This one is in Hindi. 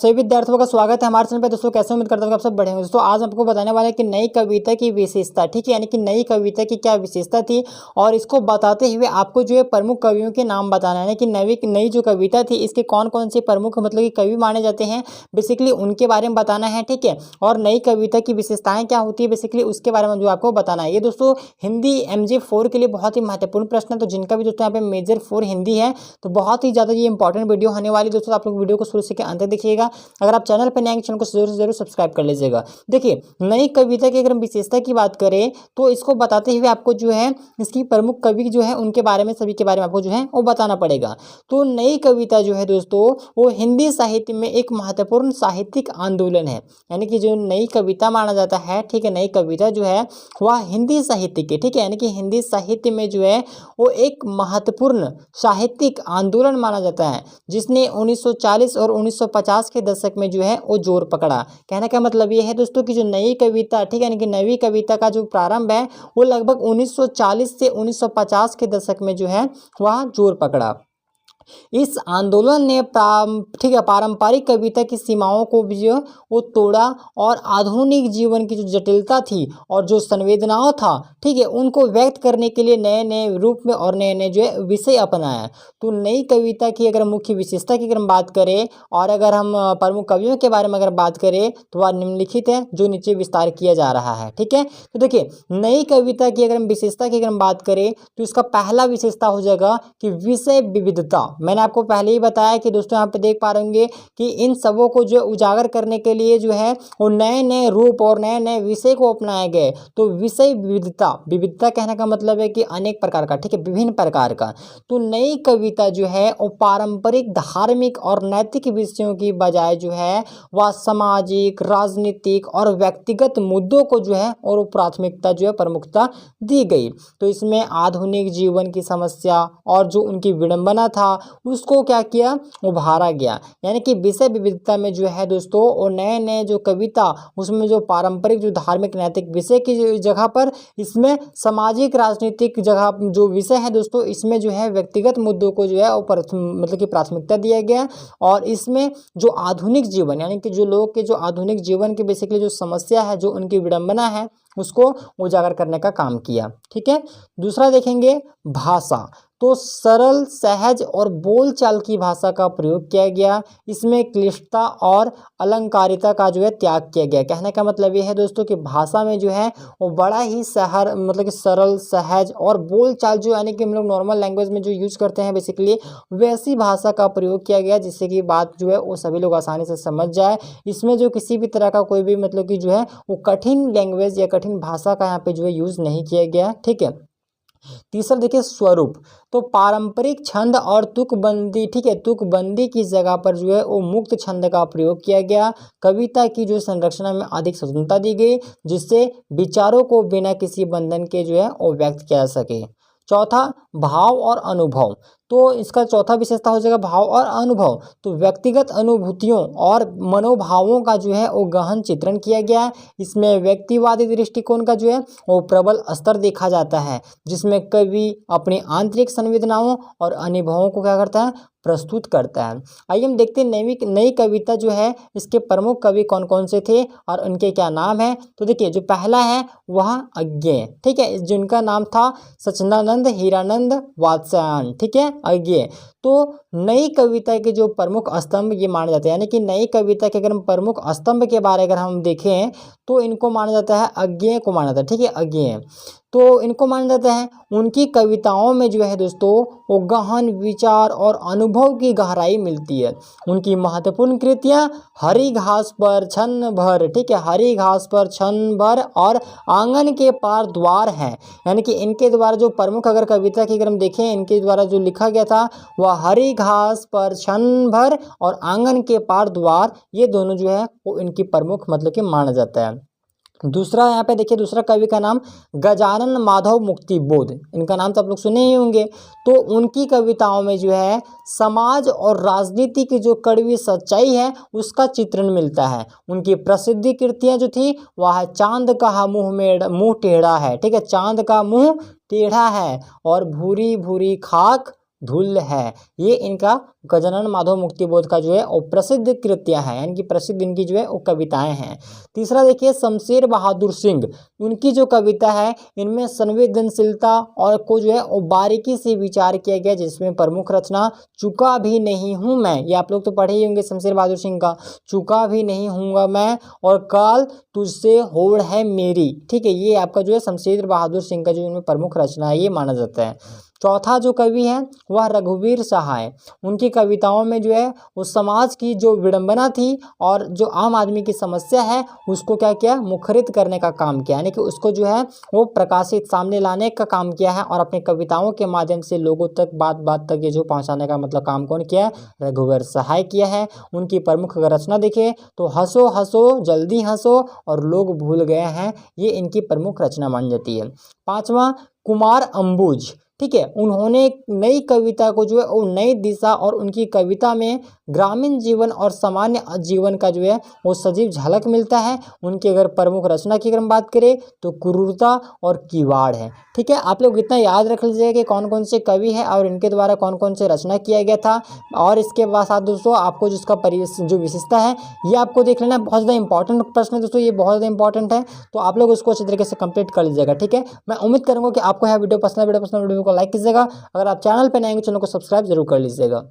सभी विद्यार्थियों का स्वागत है हमारे चैनल पे। दोस्तों कैसे उम्मीद करता हूँ कि आप सब बढ़े होंगे। दोस्तों आज आपको बताने वाले हैं कि नई कविता की विशेषता, ठीक है, यानी कि नई कविता की क्या विशेषता थी और इसको बताते हुए आपको जो है प्रमुख कवियों के नाम बताना है कि नई जो कविता थी इसके कौन कौन से प्रमुख मतलब कि कवि माने जाते हैं, बेसिकली उनके बारे में बताना है, ठीक है। और नई कविता की विशेषताएं क्या होती है बेसिकली उसके बारे में जो आपको बताना है। ये दोस्तों हिंदी MG4 के लिए बहुत ही महत्वपूर्ण प्रश्न है। तो जिनका भी दोस्तों यहाँ पे मेजर 4 हिंदी है तो बहुत ही ज़्यादा ये इंपॉर्टेंट वीडियो होने वाली। दोस्तों आप लोग वीडियो को शुरू से अंत तक देखिएगा। अगर आप चैनल पर नए हैं चैनल को जरूर से जरूर सब्सक्राइब कर लीजिएगा। देखिए नई कविता की अगर हम विशेषता की बात करें तो इसको बताते हुए आपको जो है इसकी प्रमुख कवि जो है उनके बारे में सभी के बारे में आपको जो है वो बताना पड़ेगा। तो नई कविता जो है दोस्तों वो हिंदी साहित्य में एक महत्वपूर्ण साहित्यिक आंदोलन है, यानी कि जो नई कविता माना जाता है, ठीक है, नई कविता जो है वह हिंदी साहित्य के, ठीक है, यानी कि हिंदी साहित्य में जो है वो एक महत्वपूर्ण साहित्यिक आंदोलन माना जाता है जिसने 1940 और 1950 के दशक में जो है वो जोर पकड़ा। कहने का मतलब ये है दोस्तों कि जो नई कविता, ठीक है, यानी कि नई कविता का जो प्रारंभ है वो लगभग 1940 से 1950 के दशक में जो है वह जोर पकड़ा। इस आंदोलन ने ठीक है पारंपरिक कविता की सीमाओं को भी जो वो तोड़ा और आधुनिक जीवन की जो जटिलता थी और जो संवेदनाओं था, ठीक है, उनको व्यक्त करने के लिए नए नए रूप में और नए नए जो है विषय अपनाया। तो नई कविता की अगर मुख्य विशेषता की अगर हम बात करें और अगर हम प्रमुख कवियों के बारे में अगर बात करें तो वह निम्नलिखित है जो नीचे विस्तार किया जा रहा है, ठीक है। तो देखिए नई कविता की अगर हम विशेषता की अगर हम बात करें तो इसका पहला विशेषता हो जाएगा कि विषय विविधता। मैंने आपको पहले ही बताया कि दोस्तों यहाँ पे देख पा रहे होंगे कि इन सबों को जो उजागर करने के लिए जो है वो नए नए रूप और नए नए विषय को अपनाए गए। तो विषय विविधता, विविधता कहने का मतलब है कि अनेक प्रकार का, ठीक है, विभिन्न प्रकार का। तो नई कविता जो है वो पारंपरिक धार्मिक और नैतिक विषयों की बजाय जो है वह सामाजिक, राजनीतिक और व्यक्तिगत मुद्दों को जो है और प्राथमिकता जो है प्रमुखता दी गई। तो इसमें आधुनिक जीवन की समस्या और जो उनकी विडंबना था उसको क्या किया, उभारा गया। यानी कि विषय विविधता में जो है दोस्तों और नए नए जो कविता उसमें जो पारंपरिक जो धार्मिक नैतिक विषय की जगह पर इसमें सामाजिक राजनीतिक जगह जो विषय है दोस्तों इसमें जो है व्यक्तिगत मुद्दों को जो है मतलब कि प्राथमिकता दिया गया। और इसमें जो आधुनिक जीवन यानी कि जो लोग के जो आधुनिक जीवन की बेसिकली जो समस्या है, जो उनकी विडंबना है, उसको उजागर करने का काम किया, ठीक है। दूसरा देखेंगे भाषा। तो सरल, सहज और बोलचाल की भाषा का प्रयोग किया गया। इसमें क्लिष्टता और अलंकारिता का जो है त्याग किया गया। कहने का मतलब ये है दोस्तों कि भाषा में जो है वो बड़ा ही मतलब कि सरल, सहज और बोलचाल जो यानी कि हम लोग नॉर्मल लैंग्वेज में जो यूज करते हैं बेसिकली वैसी भाषा का प्रयोग किया गया जिससे कि बात जो है वो सभी लोग आसानी से समझ जाए। इसमें जो किसी भी तरह का कोई भी मतलब कि जो है वो कठिन लैंग्वेज या कठिन भाषा का यहाँ पे जो है यूज नहीं किया गया, ठीक है। तीसरा देखिए स्वरूप। तो पारंपरिक छंद और तुकबंदी, ठीक है, तुकबंदी की जगह पर जो है वो मुक्त छंद का प्रयोग किया गया। कविता की जो संरचना में अधिक स्वतंत्रता दी गई जिससे विचारों को बिना किसी बंधन के जो है वो व्यक्त किया जा सके। चौथा भाव और अनुभव। तो इसका चौथा विशेषता हो जाएगा भाव और अनुभव। तो व्यक्तिगत अनुभूतियों और मनोभावों का जो है वो गहन चित्रण किया गया। इसमें व्यक्तिवादी दृष्टिकोण का जो है वो प्रबल स्तर देखा जाता है जिसमें कवि अपनी आंतरिक संवेदनाओं और अनुभवों को क्या करता है, प्रस्तुत करता है। आइए हम देखते हैं नई कविता जो है इसके प्रमुख कवि कौन कौन से थे और उनके क्या नाम है। तो देखिए जो पहला है वह अज्ञेय, ठीक है, जिनका नाम था सच्चिदानंद हीरानंद वात्स्यायन, ठीक है, अज्ञेय। तो नई कविता के जो प्रमुख स्तंभ ये माने जाते हैं, यानी कि नई कविता के अगर हम प्रमुख स्तंभ के बारे अगर हम देखें तो इनको माना जाता है, अज्ञेय को माना जाता है, ठीक है, अज्ञेय। तो इनको माना जाता है उनकी कविताओं में जो है दोस्तों वो गहन विचार और अनुभव की गहराई मिलती है। उनकी महत्वपूर्ण कृतियाँ हरी घास पर छन्न भर, ठीक है, हरी घास पर छन्न भर और आंगन के पार द्वार हैं। यानी कि इनके द्वारा जो प्रमुख अगर कविता की अगर हम देखें इनके द्वारा जो लिखा गया था वह हरी घास पर छन्न भर और आंगन के पार द्वार, ये दोनों जो है वो इनकी प्रमुख मतलब कि माना जाता है। दूसरा यहाँ पे देखिए दूसरा कवि का नाम गजानन माधव मुक्तिबोध, इनका नाम तो आप लोग सुने ही होंगे। तो उनकी कविताओं में जो है समाज और राजनीति की जो कड़वी सच्चाई है उसका चित्रण मिलता है। उनकी प्रसिद्ध कृतियाँ जो थी वह है चांद का मुंह टेढ़ा है, ठीक है, चांद का मुंह टेढ़ा है और भूरी भूरी खाक धूल है। ये इनका गजानन माधव मुक्तिबोध का जो है वो प्रसिद्ध कृतियाँ हैं, यानी कि प्रसिद्ध इनकी जो है वो कविताएं हैं। तीसरा देखिए शमशेर बहादुर सिंह, उनकी जो कविता है इनमें संवेदनशीलता और को जो है वो बारीकी से विचार किया गया, जिसमें प्रमुख रचना चुका भी नहीं हूँ मैं, ये आप लोग तो पढ़े ही होंगे शमशेर बहादुर सिंह का, चुका भी नहीं हूँगा मैं और काल तुझसे होड़ है मेरी। ठीक है, ये आपका जो है शमशेर बहादुर सिंह का जो इनमें प्रमुख रचना है ये माना जाता है। चौथा जो कवि है वह रघुवीर सहाय, उनकी कविताओं में जो है उस समाज की जो विडंबना थी और जो आम आदमी की समस्या है उसको क्या किया, मुखरित करने का काम किया, यानी कि उसको जो है वो प्रकाशित सामने लाने का काम किया है और अपनी कविताओं के माध्यम से लोगों तक बात बात तक ये जो पहुंचाने का मतलब काम कौन किया है, रघुवीर सहाय किया है। उनकी प्रमुख रचना देखिए तो हंसो हंसो जल्दी हंसो और लोग भूल गए हैं, ये इनकी प्रमुख रचना मानी जाती है। पांचवा कुमार अंबुज, ठीक है, उन्होंने एक नई कविता को जो है वो नई दिशा और उनकी कविता में ग्रामीण जीवन और सामान्य जीवन का जो है वो सजीव झलक मिलता है। उनकी अगर प्रमुख रचना की अगर हम बात करें तो क्रूरता और किवाड़ है। ठीक है, आप लोग इतना याद रख लीजिएगा कि कौन कौन से कवि हैं और इनके द्वारा कौन कौन से रचना किया गया था। और इसके बाद साथ दोस्तों आपको जिसका जो विशेषता है ये आपको देख लेना, बहुत ज़्यादा इंपॉर्टेंट प्रश्न है दोस्तों, ये बहुत ज़्यादा इंपॉर्टेंट है, तो आप लोग इसको अच्छी तरीके से कंप्लीट कर लीजिएगा। ठीक है, मैं उम्मीद करूँगा कि आपको यह वीडियो पसंद है, वीडियो को लाइक कीजिएगा, अगर आप चैनल पर नए हैं चैनल को सब्सक्राइब जरूर कर लीजिएगा।